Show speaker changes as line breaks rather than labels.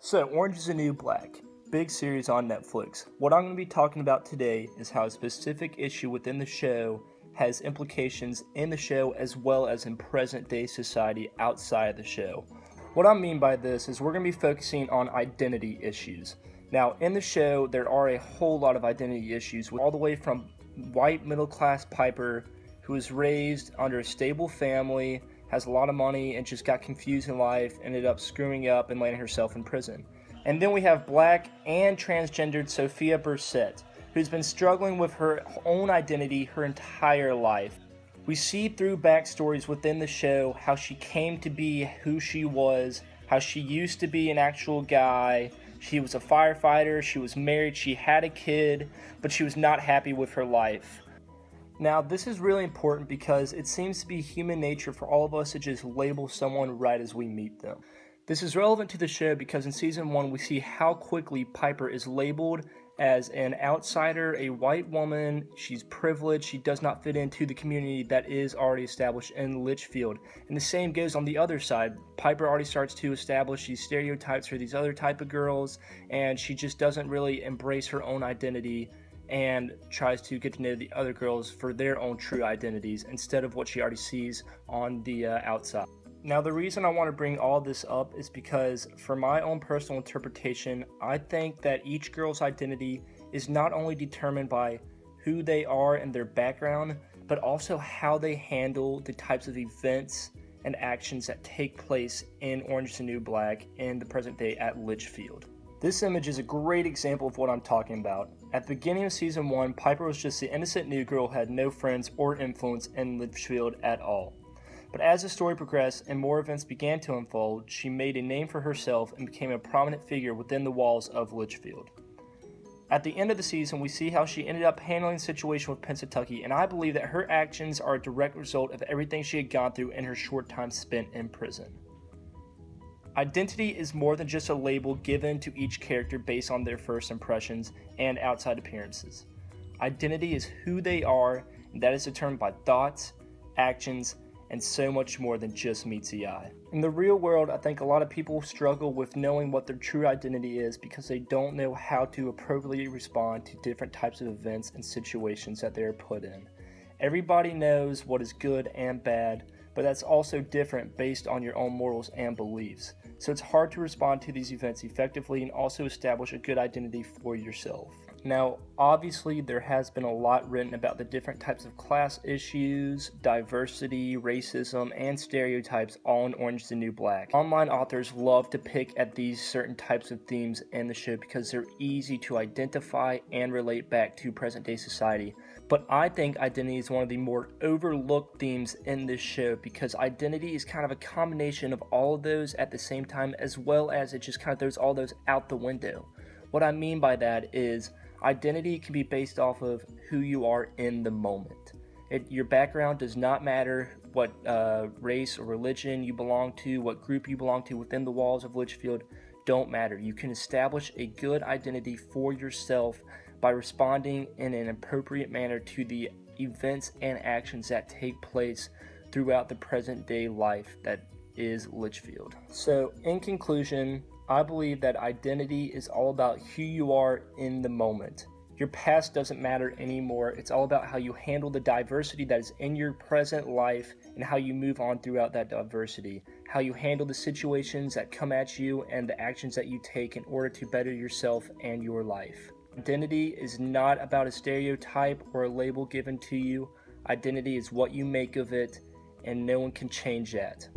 So, Orange is the New Black, big series on Netflix. What I'm going to be talking about today is how a specific issue within the show has implications in the show as well as in present-day society outside of the show. What I mean by this is we're going to be focusing on identity issues. Now, in the show, there are a whole lot of identity issues, all the way from white middle-class Piper, who was raised under a stable family, has a lot of money, and just got confused in life, ended up screwing up and landing herself in prison. And then we have black and transgendered Sophia Bursett, who's been struggling with her own identity her entire life. We see through backstories within the show how she came to be who she was, how she used to be an actual guy. She was a firefighter, she was married, she had a kid, but she was not happy with her life. Now, this is really important because it seems to be human nature for all of us to just label someone right as we meet them. This is relevant to the show because in Season 1 we see how quickly Piper is labeled as an outsider, a white woman. She's privileged, she does not fit into the community that is already established in Litchfield. And the same goes on the other side. Piper already starts to establish these stereotypes for these other type of girls, and she just doesn't really embrace her own identity and tries to get to know the other girls for their own true identities instead of what she already sees on the outside. Now, the reason I want to bring all this up is because for my own personal interpretation, I think that each girl's identity is not only determined by who they are and their background, but also how they handle the types of events and actions that take place in Orange is the New Black in the present day at Litchfield. This image is a great example of what I'm talking about. At the beginning of Season 1, Piper was just the innocent new girl who had no friends or influence in Litchfield at all. But as the story progressed and more events began to unfold, she made a name for herself and became a prominent figure within the walls of Litchfield. At the end of the season, we see how she ended up handling the situation with Pennsatucky, and I believe that her actions are a direct result of everything she had gone through in her short time spent in prison. Identity is more than just a label given to each character based on their first impressions and outside appearances. Identity is who they are, and that is determined by thoughts, actions, and so much more than just meets the eye. In the real world, I think a lot of people struggle with knowing what their true identity is because they don't know how to appropriately respond to different types of events and situations that they are put in. Everybody knows what is good and bad, but that's also different based on your own morals and beliefs. So it's hard to respond to these events effectively and also establish a good identity for yourself. Now, obviously, there has been a lot written about the different types of class issues, diversity, racism, and stereotypes all in Orange is the New Black. Online authors love to pick at these certain types of themes in the show because they're easy to identify and relate back to present-day society. But I think identity is one of the more overlooked themes in this show because identity is kind of a combination of all of those at the same time, as well as it just kind of throws all those out the window. What I mean by that is identity can be based off of who you are in the moment. Your background does not matter, what race or religion you belong to, what group you belong to within the walls of Litchfield don't matter. You can establish a good identity for yourself by responding in an appropriate manner to the events and actions that take place throughout the present day life that is Litchfield. So, in conclusion, I believe that identity is all about who you are in the moment. Your past doesn't matter anymore. It's all about how you handle the diversity that is in your present life and how you move on throughout that diversity. How you handle the situations that come at you and the actions that you take in order to better yourself and your life. Identity is not about a stereotype or a label given to you. Identity is what you make of it, and no one can change that.